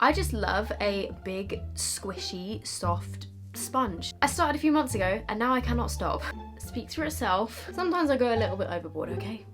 I just love a big, squishy, soft sponge. I started a few months ago and now I cannot stop. Speaks for itself. Sometimes I go a little bit overboard, okay?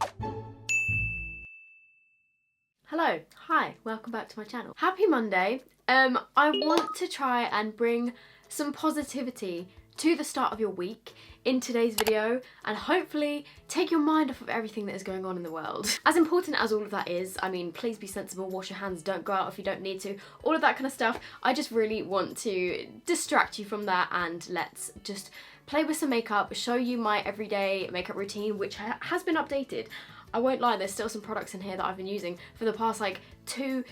Hello, hi, welcome back to my channel. Happy Monday. I want to try and bring some positivity to the start of your week in today's video and hopefully take your mind off of everything that is going on in the world. As important as all of that is, I mean, please be sensible, wash your hands, don't go out if you don't need to, all of that kind of stuff. I just really want to distract you from that and let's just play with some makeup, show you my everyday makeup routine, which has been updated. I won't lie, there's still some products in here that I've been using for the past like 2-3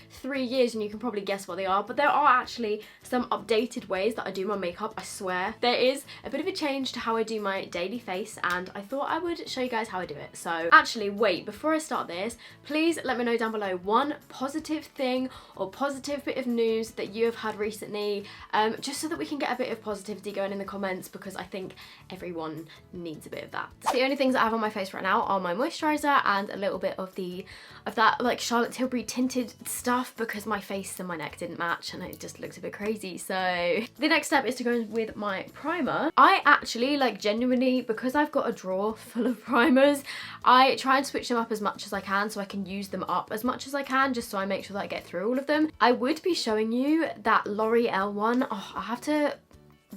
years and you can probably guess what they are, but there are actually some updated ways that I do my makeup, I swear. There is a bit of a change to how I do my daily face and I thought I would show you guys how I do it. So actually wait, before I start this, please let me know down below one positive thing or positive bit of news that you have had recently, just so that we can get a bit of positivity going in the comments because I think everyone needs a bit of that. So the only things that I have on my face right now are my moisturiser and a little bit of that like Charlotte Tilbury tinted stuff because my face and my neck didn't match and it just looked a bit crazy. So the next step is to go in with my primer. I actually like genuinely, because I've got a drawer full of primers, I try and switch them up as much as I can so I can use them up as much as I can, just so I make sure that I get through all of them. I would be showing you that L'Oreal one. Oh, I have to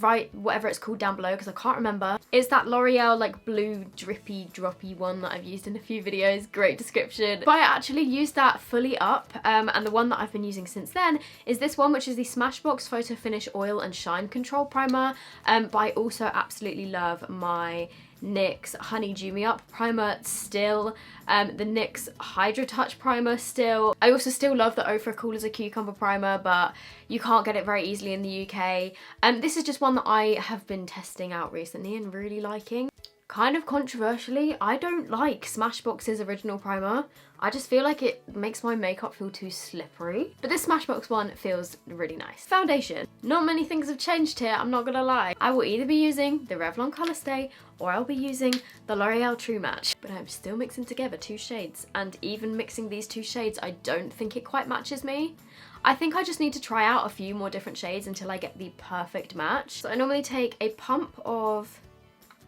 write whatever it's called down below because I can't remember. It's that L'Oreal like blue drippy droppy one that I've used in a few videos, great description. But I actually used that fully up and the one that I've been using since then is this one, which is the Smashbox Photo Finish Oil and Shine Control Primer. But I also absolutely love my NYX Honey Dew Me Up primer still, the NYX Hydra Touch primer still. I also still love the Ofra Cool as a Cucumber primer, but you can't get it very easily in the UK. This is just one that I have been testing out recently and really liking. Kind of controversially, I don't like Smashbox's original primer. I just feel like it makes my makeup feel too slippery. But this Smashbox one feels really nice. Foundation. Not many things have changed here, I'm not gonna lie. I will either be using the Revlon Colour Stay or I'll be using the L'Oreal True Match. But I'm still mixing together two shades, and even mixing these two shades, I don't think it quite matches me. I think I just need to try out a few more different shades until I get the perfect match. So I normally take a pump of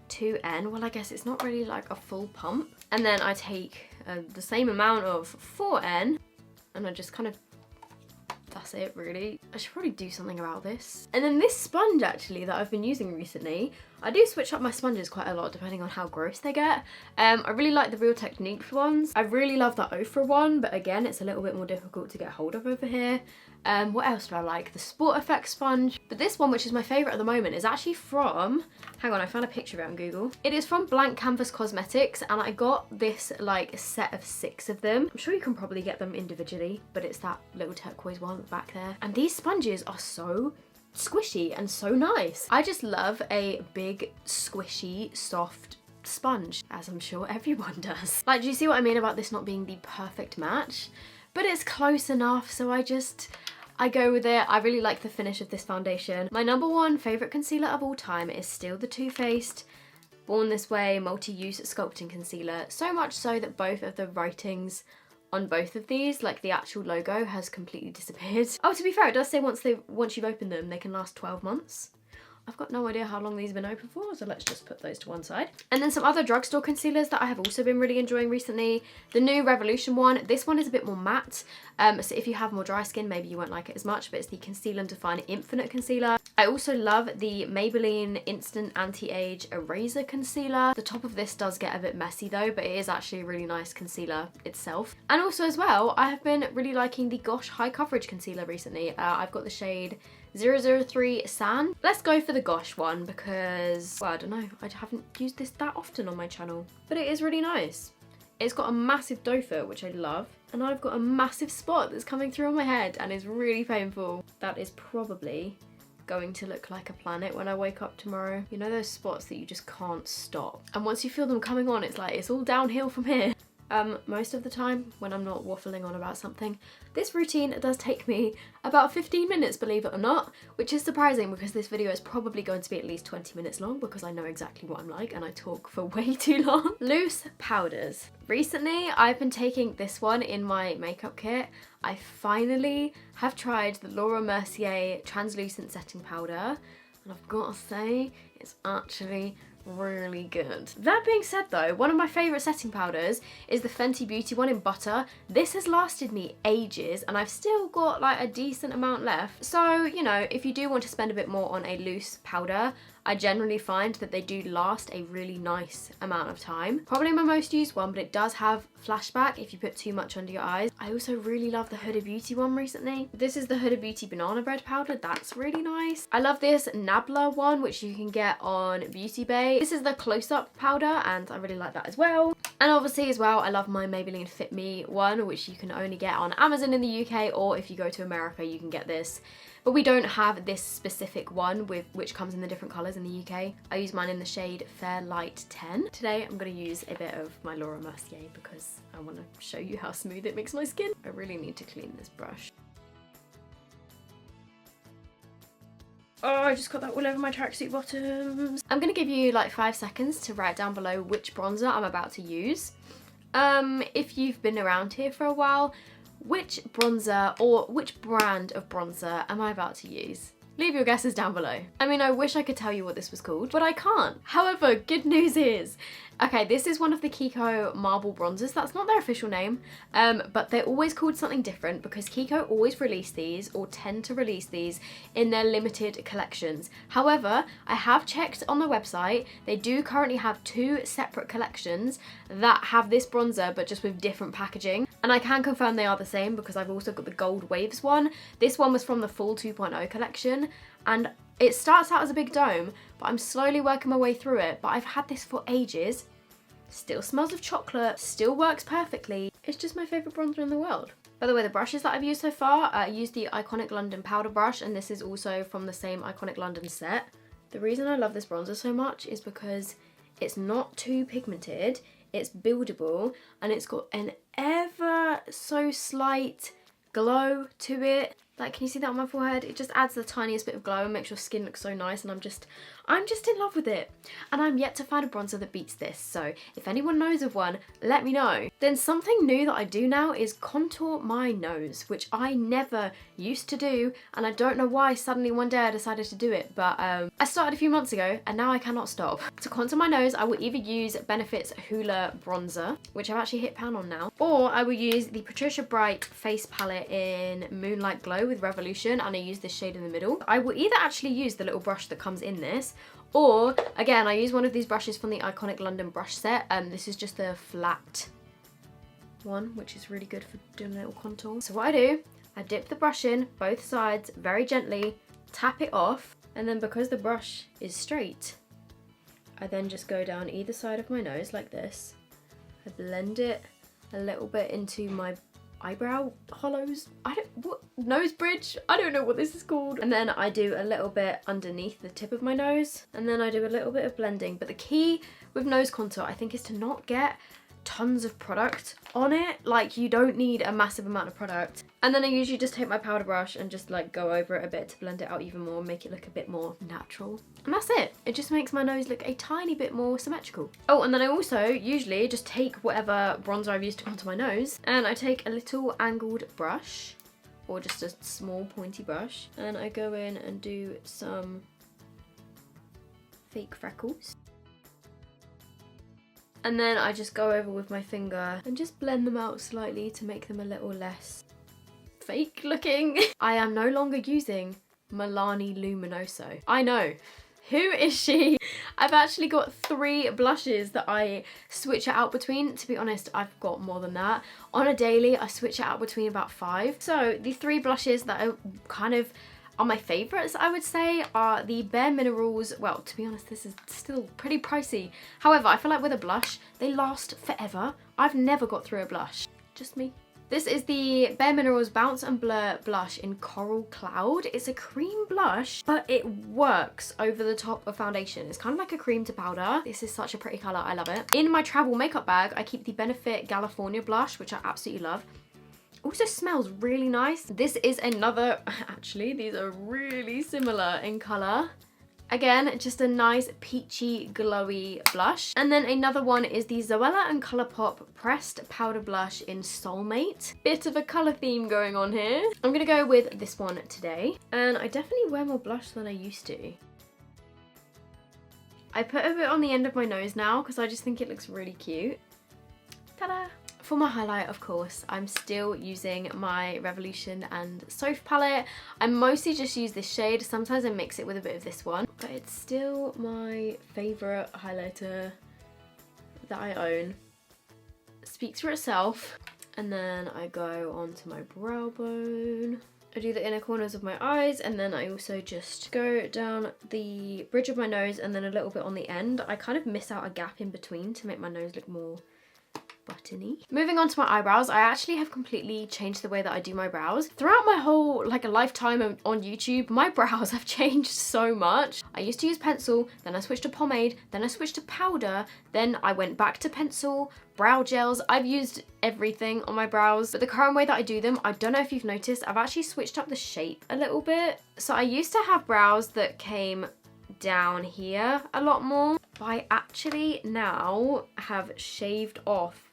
2N, well I guess it's not really like a full pump, and then I take the same amount of 4N and I just kind of, that's it really. I should probably do something about this. And then this sponge actually that I've been using recently, I do switch up my sponges quite a lot depending on how gross they get. I really like the Real Techniques ones. I really love the Ofra one, but again it's a little bit more difficult to get hold of over here. What else do I like? The Sport Effects sponge. But this one, which is my favourite at the moment, is actually from, hang on, I found a picture of it on Google. It is from Blank Canvas Cosmetics and I got this like set of 6 of them. I'm sure you can probably get them individually, but it's that little turquoise one back there. And these sponges are so squishy and so nice. I just love a big, squishy, soft sponge, as I'm sure everyone does. Like, do you see what I mean about this not being the perfect match? But it's close enough, so I go with it. I really like the finish of this foundation. My number one favourite concealer of all time is still the Too Faced Born This Way Multi-Use Sculpting Concealer. So much so that both of the writings on both of these, like the actual logo, has completely disappeared. Oh, to be fair, it does say once you've opened them, they can last 12 months. I've got no idea how long these have been open for, so let's just put those to one side. And then some other drugstore concealers that I have also been really enjoying recently. The new Revolution one. This one is a bit more matte, so if you have more dry skin, maybe you won't like it as much, but it's the Conceal and Define Infinite Concealer. I also love the Maybelline Instant Anti-Age Eraser Concealer. The top of this does get a bit messy though, but it is actually a really nice concealer itself. And also as well, I have been really liking the Gosh High Coverage Concealer recently. I've got the shade 003 Sand. Let's go for the Gosh one because, well, I don't know, I haven't used this that often on my channel, but it is really nice. It's got a massive doe foot, which I love, and I've got a massive spot that's coming through on my head and is really painful. That is probably going to look like a planet when I wake up tomorrow. You know those spots that you just can't stop, and once you feel them coming on, it's like it's all downhill from here. most of the time when I'm not waffling on about something. This routine does take me about 15 minutes, believe it or not, which is surprising because this video is probably going to be at least 20 minutes long because I know exactly what I'm like and I talk for way too long. Loose powders. Recently, I've been taking this one in my makeup kit. I finally have tried the Mercier Transluscent setting powder, and I've got to say, it's actually really good. That being said though, one of my favourite setting powders is the Fenty Beauty one in Butter. This has lasted me ages and I've still got like a decent amount left. So, you know, if you do want to spend a bit more on a loose powder, I generally find that they do last a really nice amount of time. Probably my most used one, but it does have flashback if you put too much under your eyes. I also really love the Huda Beauty one recently. This is the Huda Beauty Banana Bread powder. That's really nice. I love this Nabla one, which you can get on Beauty Bay. This is the close-up powder, and I really like that as well. And obviously as well, I love my Maybelline Fit Me one, which you can only get on Amazon in the UK, or if you go to America, you can get this. But we don't have this specific one which comes in the different colours in the UK. I use mine in the shade Fair Light 10. Today I'm going to use a bit of my Mercier because I want to show you how smooth it makes my skin. I really need to clean this brush. Oh, I just got that all over my tracksuit bottoms. I'm going to give you like 5 seconds to write down below which bronzer I'm about to use. If you've been around here for a while, which bronzer or which brand of bronzer am I about to use? Leave your guesses down below. I mean, I wish I could tell you what this was called, but I can't. However, good news is, okay, this is one of the Kiko marble bronzers. That's not their official name, but they're always called something different because Kiko always release these, or tend to release these, in their limited collections. However, I have checked on the website. They do currently have 2 separate collections that have this bronzer, but just with different packaging. And I can confirm they are the same because I've also got the Gold Waves one. This one was from the Full 2.0 collection, and it starts out as a big dome, but I'm slowly working my way through it. But I've had this for ages. Still smells of chocolate, still works perfectly. It's just my favourite bronzer in the world. By the way, the brushes that I've used so far, I used the Iconic London powder brush, and this is also from the same Iconic London set. The reason I love this bronzer so much is because it's not too pigmented, it's buildable, and it's got an ever so slight glow to it. Like, can you see that on my forehead? It just adds the tiniest bit of glow and makes your skin look so nice, and I'm just in love with it. And I'm yet to find a bronzer that beats this, so if anyone knows of one, let me know. Then something new that I do now is contour my nose, which I never used to do, and I don't know why suddenly one day I decided to do it, but I started a few months ago and now I cannot stop. To contour my nose, I will either use Benefit's Hoola bronzer, which I've actually hit pan on now, or I will use the Patricia Bright face palette in Moonlight Glow with Revolution, and I use this shade in the middle. I will either actually use the little brush that comes in this, or again, I use one of these brushes from the Iconic London brush set. This is just the flat one, which is really good for doing a little contour. So what I do, I dip the brush in both sides very gently, tap it off, and then because the brush is straight, I then just go down either side of my nose like this. I blend it a little bit into my eyebrow hollows. Nose bridge? I don't know what this is called. And then I do a little bit underneath the tip of my nose, and then I do a little bit of blending. But the key with nose contour, I think, is to not get tons of product on it. Like, you don't need a massive amount of product. And then I usually just take my powder brush and just like go over it a bit to blend it out even more, make it look a bit more natural. And that's it. It just makes my nose look a tiny bit more symmetrical. Oh, and then I also usually just take whatever bronzer I've used to contour my nose, and I take a little angled brush, or just a small pointy brush, and I go in and do some fake freckles. And then I just go over with my finger and just blend them out slightly to make them a little less fake looking. I am no longer using Milani Luminoso. I know. Who is she? I've actually got 3 blushes that I switch it out between. To be honest, I've got more than that. On a daily, I switch it out between about 5. So the 3 blushes that are kind of are my favourites, I would say, are the Bareminerals. Well, to be honest, this is still pretty pricey. However, I feel like with a blush, they last forever. I've never got through a blush. Just me. This is the Bareminerals Bounce and Blur blush in Coral Cloud. It's a cream blush, but it works over the top of foundation. It's kind of like a cream to powder. This is such a pretty colour, I love it. In my travel makeup bag, I keep the Benefit California blush, which I absolutely love. Also smells really nice. This is another, actually, these are really similar in colour. Again, just a nice peachy, glowy blush. And then another one is the Zoella and Colourpop Pressed Powder Blush in Soulmate. Bit of a colour theme going on here. I'm gonna go with this one today. And I definitely wear more blush than I used to. I put a bit on the end of my nose now because I just think it looks really cute. Ta-da! For my highlight, of course, I'm still using my Revolution and Soph palette. I mostly just use this shade. Sometimes I mix it with a bit of this one, but it's still my favourite highlighter that I own. Speaks for itself. And then I go onto my brow bone. I do the inner corners of my eyes, and then I also just go down the bridge of my nose and then a little bit on the end. I kind of miss out a gap in between to make my nose look more buttony. Moving on to my eyebrows, I actually have completely changed the way that I do my brows. Throughout my whole like a lifetime on YouTube, my brows have changed so much. I used to use pencil, then I switched to pomade, then I switched to powder, then I went back to pencil, brow gels. I've used everything on my brows, but the current way that I do them, I don't know if you've noticed, I've actually switched up the shape a little bit. So I used to have brows that came down here a lot more, but I actually now have shaved off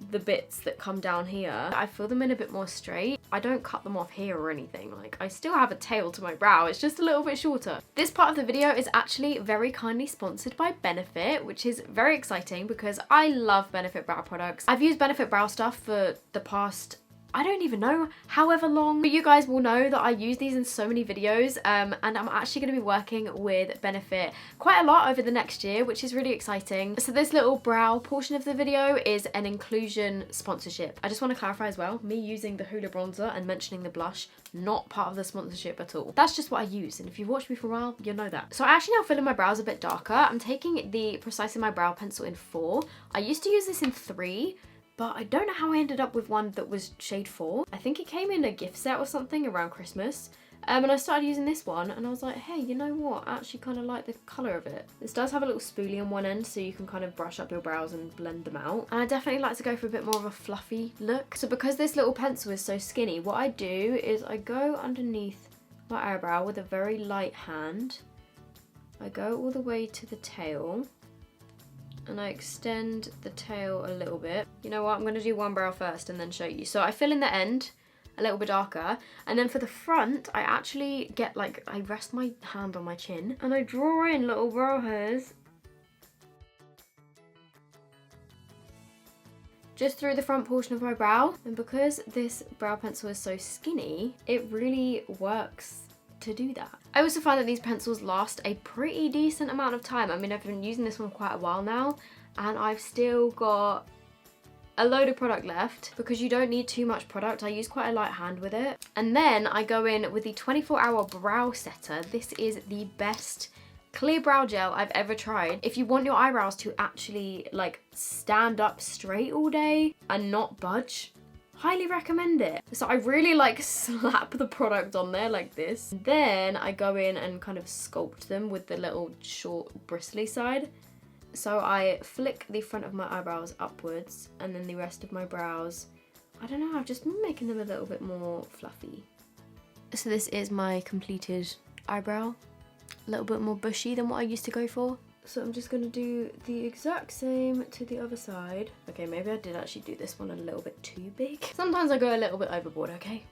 the bits that come down here. I fill them in a bit more straight. I don't cut them off here or anything. Like, I still have a tail to my brow, it's just a little bit shorter. This part of the video is actually very kindly sponsored by Benefit, which is very exciting because I love Benefit brow products. I've used Benefit brow stuff for the past, I don't even know, however long, but you guys will know that I use these in so many videos, and I'm actually going to be working with Benefit quite a lot over the next year, which is really exciting. So this little brow portion of the video is an inclusion sponsorship. I just want to clarify as well, me using the Hoola bronzer and mentioning the blush, not part of the sponsorship at all. That's just what I use, and if you've watched me for a while, you'll know that. So I actually now fill in my brows a bit darker. I'm taking the Precise in My Brow pencil in 4. I used to use this in 3, but I don't know how I ended up with one that was shade 4. I think it came in a gift set or something around Christmas. And I started using this one and I was like, hey, you know what? I actually kind of like the colour of it. This does have a little spoolie on one end so you can kind of brush up your brows and blend them out. And I definitely like to go for a bit more of a fluffy look. So because this little pencil is so skinny, what I do is I go underneath my eyebrow with a very light hand. I go all the way to the tail. And I extend the tail a little bit. You know what, I'm going to do one brow first and then show you. So I fill in the end a little bit darker, and then for the front I actually get like, I rest my hand on my chin and I draw in little brow hairs just through the front portion of my brow. And because this brow pencil is so skinny, it really works to do that. I also find that these pencils last a pretty decent amount of time. I mean, I've been using this one quite a while now and I've still got a load of product left because you don't need too much product. I use quite a light hand with it. And then I go in with the 24-hour brow setter. This is the best clear brow gel I've ever tried. If you want your eyebrows to actually like stand up straight all day and not budge, highly recommend it. So I really like slap the product on there like this. Then I go in and kind of sculpt them with the little short bristly side. So I flick the front of my eyebrows upwards and then the rest of my brows, I don't know, I've just been making them a little bit more fluffy. So this is my completed eyebrow. A little bit more bushy than what I used to go for. So I'm just going to do the exact same to the other side. Okay, maybe I did actually do this one a little bit too big. Sometimes I go a little bit overboard, okay?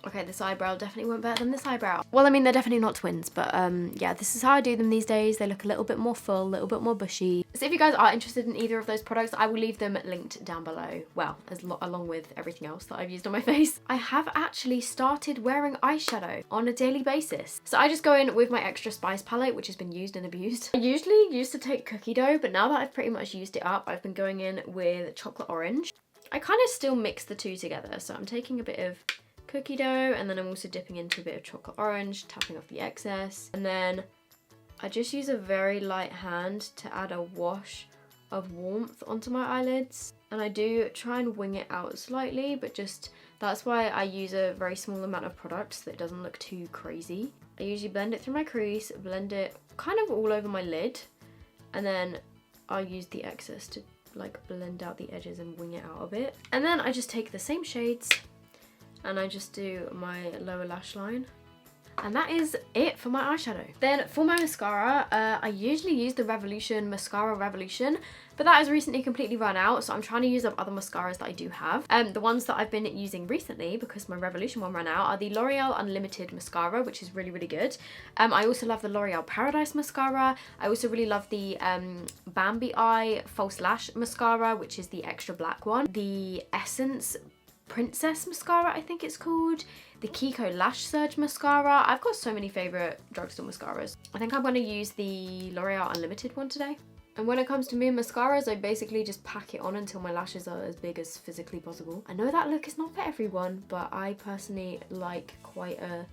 Okay, this eyebrow definitely went better than this eyebrow. Well, I mean, they're definitely not twins, but yeah, this is how I do them these days. They look a little bit more full, a little bit more bushy. So if you guys are interested in either of those products, I will leave them linked down below. Well, along with everything else that I've used on my face. I have actually started wearing eyeshadow on a daily basis. So I just go in with my Extra Spice palette, which has been used and abused. I usually used to take cookie dough, but now that I've pretty much used it up, I've been going in with chocolate orange. I kind of still mix the two together. So I'm taking a bit of cookie dough and then I'm also dipping into a bit of chocolate orange, tapping off the excess, and then I just use a very light hand to add a wash of warmth onto my eyelids, and I do try and wing it out slightly, but just that's why I use a very small amount of product so that it doesn't look too crazy. I usually blend it through my crease, blend it kind of all over my lid, and then I use the excess to like blend out the edges and wing it out a bit. And then I just take the same shades and I just do my lower lash line. And that is it for my eyeshadow. Then for my mascara, I usually use the Mascara Revolution, but that has recently completely run out, so I'm trying to use up other mascaras that I do have. The ones that I've been using recently, because my Revolution one ran out, are the L'Oreal Unlimited Mascara, which is really, really good. I also love the L'Oreal Paradise Mascara. I also really love the Bambi Eye False Lash Mascara, which is the extra black one. The Essence Princess Mascara, I think it's called. The Kiko Lash Surge Mascara. I've got so many favourite drugstore mascaras. I think I'm going to use the L'Oreal Unlimited one today. And when it comes to me and mascaras, I basically just pack it on until my lashes are as big as physically possible. I know that look is not for everyone, but I personally like quite a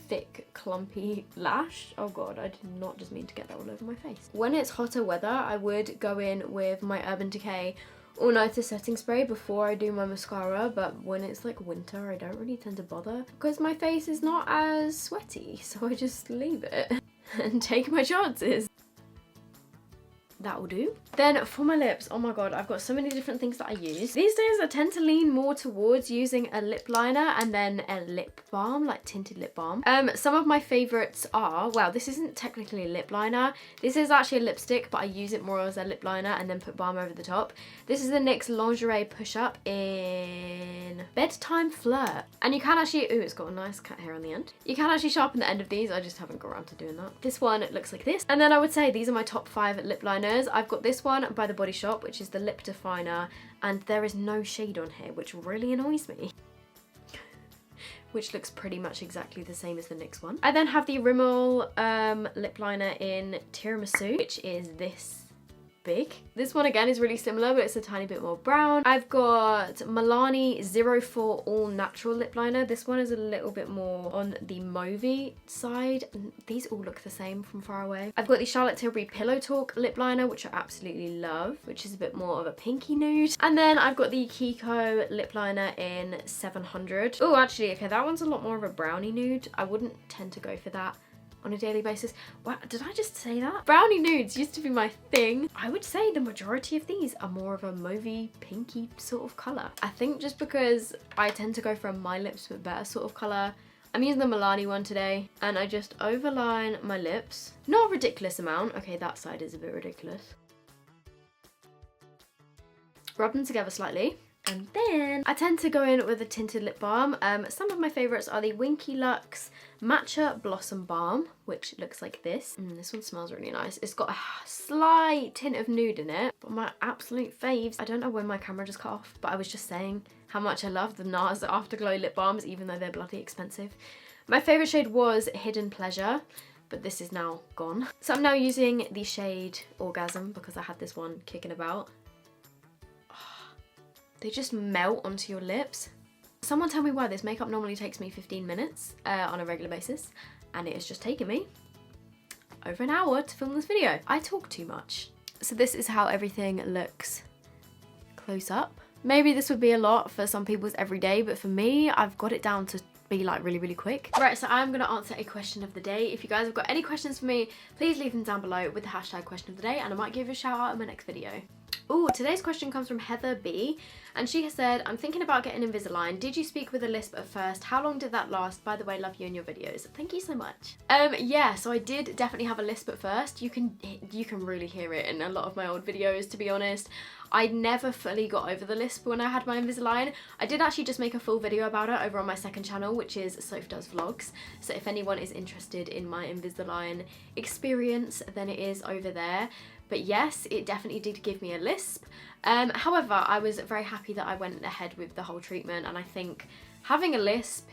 thick, clumpy lash. Oh god, I did not just mean to get that all over my face. When it's hotter weather, I would go in with my Urban Decay All Nighter setting spray before I do my mascara, but when it's like winter, I don't really tend to bother because my face is not as sweaty, so I just leave it and take my chances. That will do. Then for my lips, oh my god, I've got so many different things that I use. These days I tend to lean more towards using a lip liner and then a lip balm, like tinted lip balm. Some of my favorites are, well, this isn't technically a lip liner. This is actually a lipstick, but I use it more as a lip liner and then put balm over the top. This is the NYX Lingerie Push Up in Bedtime Flirt. And you can actually, ooh, it's got a nice cat hair on the end. You can actually sharpen the end of these. I just haven't got around to doing that. This one looks like this. And then I would say these are my top 5 lip liners. I've got this one by The Body Shop, which is the Lip Definer, and there is no shade on here, which really annoys me. Which looks pretty much exactly the same as the NYX one. I then have the Rimmel lip liner in Tiramisu, which is this big. This one again is really similar, but it's a tiny bit more brown. I've got Milani 04 All Natural lip liner. This one is a little bit more on the mauvey side. These all look the same from far away. I've got the Charlotte Tilbury Pillow Talk lip liner, which I absolutely love, which is a bit more of a pinky nude. And then I've got the Kiko lip liner in 700. Oh, actually, okay, that one's a lot more of a brownie nude. I wouldn't tend to go for that on a daily basis. Wow, did I just say that? Brownie nudes used to be my thing. I would say the majority of these are more of a mauvey pinky sort of colour. I think just because I tend to go for a My Lips But Better sort of colour. I'm using the Milani one today, and I just overline my lips. Not a ridiculous amount. Okay, that side is a bit ridiculous. Rub them together slightly. And then I tend to go in with a tinted lip balm. Some of my favourites are the Winky Lux Matcha Blossom Balm, which looks like this. This one smells really nice. It's got a slight tint of nude in it. But my absolute faves, I don't know when my camera just cut off, but I was just saying how much I love the Nars Afterglow lip balms, even though they're bloody expensive. My favourite shade was Hidden Pleasure, but this is now gone. So I'm now using the shade Orgasm because I had this one kicking about. They just melt onto your lips. Someone tell me why this makeup normally takes me 15 minutes on a regular basis, and it has just taken me over an hour to film this video. I talk too much. So this is how everything looks close up. Maybe this would be a lot for some people's everyday, but for me, I've got it down to be like really, really quick. Right, so I'm gonna answer a question of the day. If you guys have got any questions for me, please leave them down below with the hashtag question of the day, and I might give you a shout out in my next video. Ooh, today's question comes from Heather B, and she has said, I'm thinking about getting Invisalign. Did you speak with a lisp at first? How long did that last? By the way, love you and your videos. Thank you so much. Yeah, so I did definitely have a lisp at first. You can really hear it in a lot of my old videos, to be honest. I never fully got over the lisp when I had my Invisalign. I did actually just make a full video about it over on my second channel, which is Soph Does Vlogs. So if anyone is interested in my Invisalign experience, then it is over there. But yes, it definitely did give me a lisp. However, I was very happy that I went ahead with the whole treatment, and I think having a lisp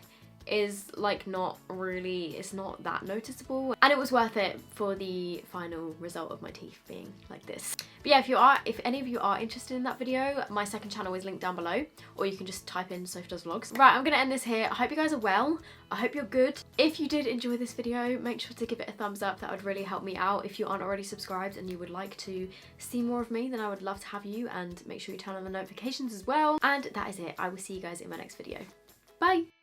is like not really, it's not that noticeable, and it was worth it for the final result of my teeth being like this. But yeah, if any of you are interested in that video, my second channel is linked down below, or you can just type in Sophie Does Vlogs. Right, I'm gonna end this here. I hope you guys are well. I hope you're good. If you did enjoy this video, make sure to give it a thumbs up. That would really help me out. If you aren't already subscribed and you would like to see more of me, then I would love to have you, and make sure you turn on the notifications as well. And that is it. I will see you guys in my next video. Bye!